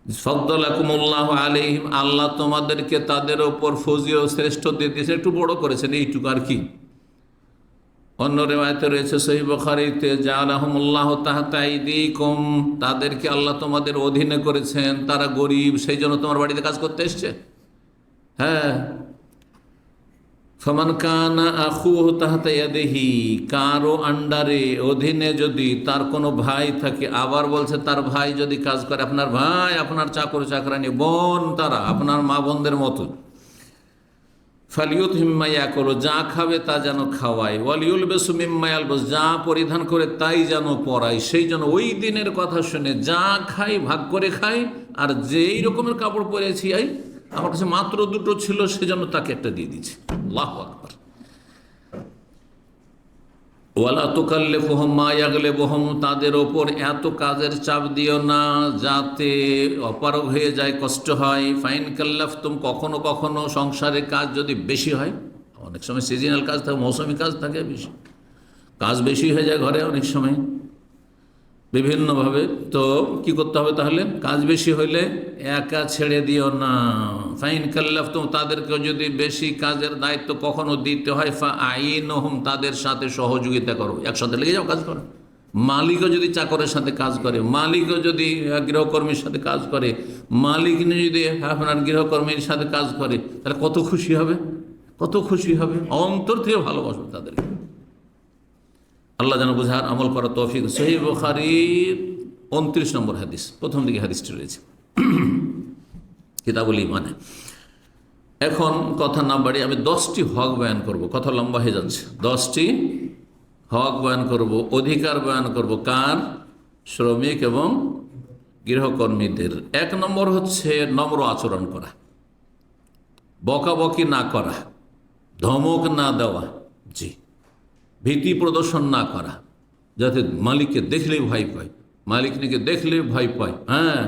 ফাদ্দালাকুমুল্লাহু আলাইহিম, আল্লাহ তোমাদেরকে তাদের ওপর ফজিলত শ্রেষ্ঠ দিয়েছে, একটু বড় করেছেন এইটুকু আর কি। অন্য রিওয়ায়াতে রয়েছে সহিহ বুখারীতে, জাআলাহুমুল্লাহু তাহতা আইদিকুম, তাদেরকে আল্লাহ তোমাদের অধীনে করেছেন, তারা গরিব সেই জন্য তোমার বাড়িতে কাজ করতে এসছে। হ্যাঁ, ফামান কানা আখুহু তাহতা ইয়াদিহি, কারো আন্ডারে অধীনে যদি তার কোনো ভাই থাকে, আবার বলছে তার ভাই যদি কাজ করে, আপনার ভাই আপনার চাকর চাকরানি বোন, তারা আপনার মা বোনদের মতো, ফালিউত হিম্মাইয়া করো, যা খাবে তা যেন খাওয়ায়, ওয়ালিউল বেসু মিম্মায়াল বস, যা পরিধান করে তাই যেন পরায়, সেই জন্য ওই দিনের কথা শুনে যা খাই ভাগ করে খাই, আর যেই রকমের কাপড় পরেছি আমার কাছে মাত্র দুটো ছিল সেজন্য তাকে একটা দিয়ে দিচ্ছি। আল্লাহু আকবার। ওয়ালা তুকাল্লিফুহুম মা ইয়াগলিবুহুম, তাদের ওপর এত কাজের চাপ দিও না যাতে অপারগ হয়ে যায়, কষ্ট হয়। ফাইন কাল্লাফতুম, কখনো কখনো সংসারের কাজ যদি বেশি হয়, অনেক সময় সিজনাল কাজ থাকে, মৌসুমি কাজ থাকে, বেশি কাজ বেশি হয়ে যায় ঘরে অনেক সময় বিভিন্নভাবে, তো কি করতে হবে তাহলে? কাজ বেশি হইলে একা ছেড়ে দিও না। ফাইন কাল্লাফতুম, তাদেরকে যদি বেশি কাজের দায়িত্ব কখনো দিতে হয়, ফাআইনুহুম, তাদের সাথে সহযোগিতা করো, একসাথে লেগে যাও কাজ করো। মালিকও যদি চাকরের সাথে কাজ করে, মালিকও যদি গৃহকর্মীর সাথে কাজ করে, মালিক যদি আপনার গৃহকর্মীর সাথে কাজ করে, তাহলে কত খুশি হবে, কত খুশি হবে, অন্তর থেকে ভালোবাসবে তাদেরকে। আল্লাহ যেন বুঝার আমল করা তৌফিক। সহিহ বুখারীর 29 নম্বর হাদিস, প্রথম দিকে হাদিসটি রয়েছে কিতাবুল ঈমানে। এখন কথা না বাড়ি আমি 10টি হক বয়ান করব, কথা লম্বা হয়ে যাচ্ছে। 10টি হক বয়ান করব, অধিকার বয়ান করব, কার? শ্রমিক এবং গৃহকর্মীদের। 1 নম্বর হচ্ছে নম্র আচরণ করা, বকাবকি না করা, ধমক না দেওয়া, জি, ভীতি প্রদর্শন না করা, যাতে মালিককে দেখলেই ভয় পায়, মালিককে দেখলে ভয় পায়, হ্যাঁ,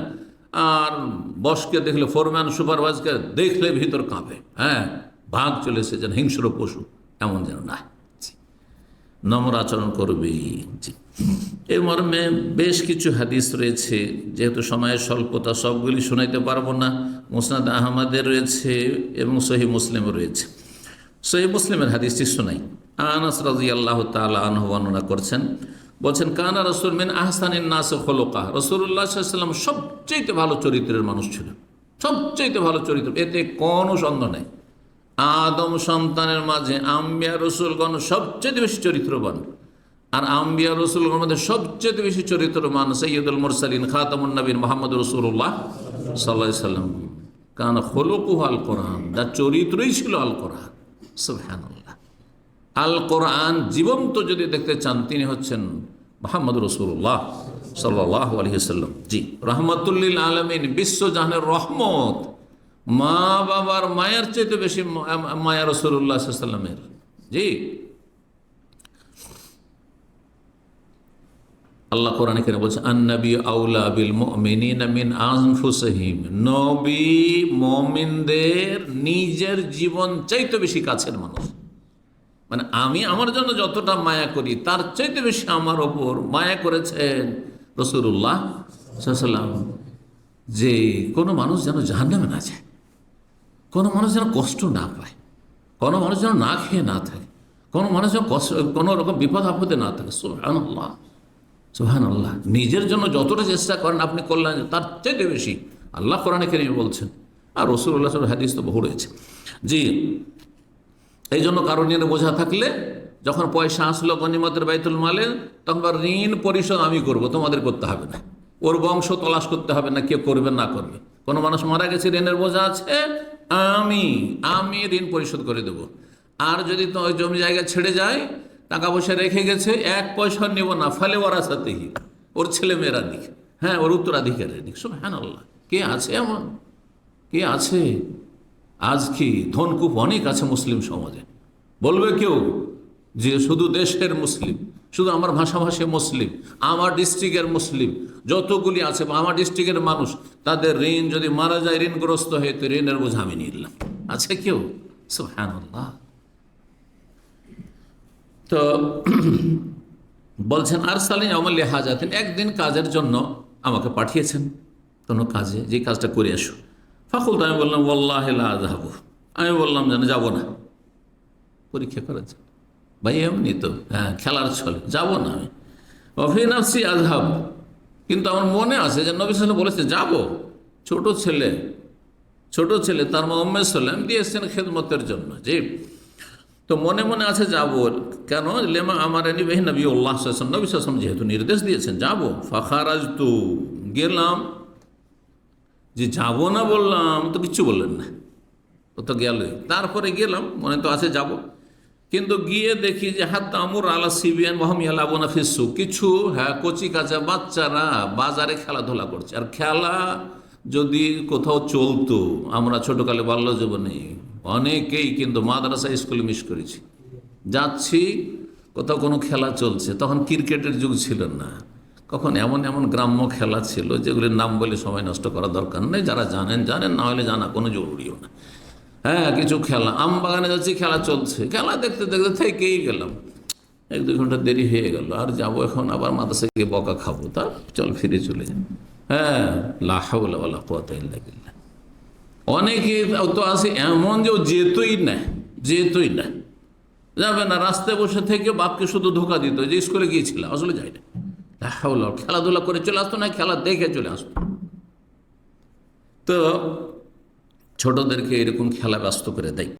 আর বসকে দেখলে, ফোরম্যান সুপারভাইজারকে দেখলে ভিতর কাঁপে, হ্যাঁ, ভাগ চলে এসে যেন হিংস্র পশু, এমন যেন না, নম্র আচরণ করবে। জি, এই মর্মে বেশ কিছু হাদিস রয়েছে, যেহেতু সময়ের স্বল্পতা সবগুলি শোনাইতে পারবো না। মুসনাদ আহমদের রয়েছে এবং সহিহ মুসলিমও রয়েছে। সহিহ মুসলিমের হাদিসটি শোনাই। আনাস রাদিয়াল্লাহু তাআলা আনহু বর্ণনা করছেন, বলছেন, কানা রাসূল মিন আহসানিন নাস খুলুকা, রাসূলুল্লাহ সাল্লাল্লাহু আলাইহি ওয়াসাল্লাম সবচেয়ে ভালো চরিত্রের মানুষ ছিলেন, সবচেয়ে ভালো চরিত্র, এতে কোনো সন্দেহ নেই। আদম সন্তানের মাঝে আম্বিয়া রসুলগণ সবচেয়ে বেশি চরিত্রবান, আর আম্বিয়া রসুলগণের মধ্যে সবচেয়ে বেশি চরিত্রবান সাইয়্যিদুল মুরসালিন খাতামুন নবীন মুহাম্মদ রাসূলুল্লাহ সাল্লাল্লাহু আলাইহি ওয়াসাল্লাম। কানা খুলুকুহু আল কোরআন, যার চরিত্রই ছিল আল কোরআন। সুবহানাল্লাহ। আল কোরআন জীবন্ত যদি দেখতে চান, তিনি হচ্ছেন মুহাম্মদ রাসূলুল্লাহ সাল্লাল্লাহু আলাইহি ওয়াসাল্লাম। জি, রাহমাতুল লিল আলামিন, বিশ্বজাহানের রহমত। মা বাবার মায়ের চাইতে বেশি মায়া রাসূলুল্লাহ সাল্লাল্লাহু আলাইহি ওয়াসাল্লামের। জি, আল্লাহ কোরআনে কেন বলছে, আন-নবী আউলা বিল মুমিনিনা মিন আনফুসিহিম, নবী মুমিনদের নিজের জীবন চাইতে বেশি কাছের মানুষ। মানে আমি আমার জন্য যতটা মায়া করি, তার চাইতে বেশি আমার ওপর মায়া করেছেন রাসূলুল্লাহ সাল্লাল্লাহু আলাইহি ওয়াসাল্লাম। যে কোনো মানুষ যেন জাহান্নামে না যায়, কোনো মানুষ যেন কষ্ট না পায়, কোনো মানুষ যেন না খেয়ে না থাকে, কোনো মানুষ যেন কষ্ট, কোনো রকম বিপদ আপদে না থাকে। সুবহানাল্লাহ, সুবহানাল্লাহ। নিজের জন্য যতটা চেষ্টা করেন আপনি করলেন, তার চাইতে বেশি আল্লাহ কোরআনে কারীমে বলছেন, আর রাসূলুল্লাহ সাল্লাল্লাহু আলাইহি ওয়াসাল্লাম হাদিস তো বহু রয়েছে। জি, এই জন্য কারণ নিয়ে বোঝা থাকলে, যখন পয়সা আসলো গনিমতের বাইতুল মালে, তখন ঋণ পরিশোধ আমি করব, তোমাদের করতে হবে না, ওর বংশ তলাশ করতে হবে না কে করবে না করবে। কোনো মানুষ মারা গেছে, ঋণের বোঝা আছে, আমি ঋণ পরিশোধ করে দেব। আর যদি তো ওই জমি জায়গা ছেড়ে যায়, টাকা পয়সা রেখে গেছে, 1 পয়সা নেব না, ফলে ওরা সাথেই ওর ছেলে মেয়েরা দিক, হ্যাঁ, ওর উত্তরাধিকারের দিক। সুবহানাল্লাহ। কে আছে এমন? কে আছে? আজ কি ধনকূপ অনেক আছে মুসলিম সমাজে। বলবে কেউ যে শুধু দেশের মুসলিম, শুধু আমার ভাষাভাষী মুসলিম, আমার ডিস্ট্রিক্টের মুসলিম যতগুলি আছে, বা আমার ডিস্ট্রিক্টের মানুষ, তাদের ঋণ যদি মারা যায়, ঋণগ্রস্ত হয়ে, তো ঋণের বোঝা আমি নিয়ে নিলাম। আছে কেউ? সুবহানাল্লাহ। তো বলছেন, আরসালানি ইয়াওমাল লিহাজাতিন, একদিন কাজের জন্য আমাকে পাঠিয়েছেন। কোনো কাজে, যে কাজটা করে আসো। ফাকুল, তো আমি বললাম ওয়াল্লাহি লা আযহাবু, আমি বললাম যেন যাবো না, পরীক্ষা করার জন্য। ভাই এমনি তো, হ্যাঁ খেলার ছলে যাব না আমি। অফি নাফসি আযহাব, কিন্তু আমার মনে আছে যে নবী সাল্লাল্লাহু আলাইহি ওয়াসাল্লাম বলেছে যাবো। ছোট ছেলে তার মা উম্মে সালাম দিয়েছেন খেদমতের জন্য, জি। তো মনে মনে আছে যাবো কেন, লেমা আমার নবী সাল্লাল্লাহু আলাইহি ওয়াসাল্লাম, নবী সাল্লাল্লাহু আলাইহি ওয়াসাল্লাম যেহেতু নির্দেশ দিয়েছেন যাবো। ফাখারাজতু, গেলাম। যে যাবো না বললাম তো কিচ্ছু বললেন না, ও তো গেলই। তারপরে গেলাম, মনে তো আছে যাব, কিন্তু গিয়ে দেখি যে হাত আমর আলা সিবিয়ান মহমিয়ালাবোনা ফিসু, কিছু হ্যাঁ কচি কাঁচা বাচ্চারা বাজারে খেলাধুলা করছে। আর খেলা যদি কোথাও চলতো, আমরা ছোটকালে বাল্য জীবনে অনেকেই কিন্তু মাদ্রাসা স্কুলে মিস করেছি। যাচ্ছি কোথাও কোনো খেলা চলছে, তখন ক্রিকেটের যুগ ছিল না, কখন এমন এমন গ্রাম্য খেলা ছিল যেগুলির নাম বলে সময় নষ্ট করা দরকার নেই, যারা জানেন জানেন, না হলে জানা কোনো জরুরিও না। হ্যাঁ কিছু খেলা, আম বাগানে যাচ্ছি খেলা চলছে, খেলা দেখতে দেখতে থেকেই গেলাম, 1-2 ঘন্টা দেরি হয়ে গেল। আর যাবো এখন আবার মাদ্রাসায় গিয়ে বকা খাবো, তা চল ফিরে চলে যান। হ্যাঁ লা হাওলা ওয়ালা কুওয়াতা ইল্লা বিল্লাহ। অনেকে তো আছে এমন যে ও যেতই না, যাবে না, রাস্তায় বসে থেকে বাপকে শুধু ধোকা দিত যে স্কুলে গিয়েছিলাম, আসলে যাই না। লা হাওলা, খেলাধুলা করে চলে আসতো না, খেলা দেখে চলে আসতো। তো ছোটদেরকে এরকম খেলা ব্যস্ত করে দেয়।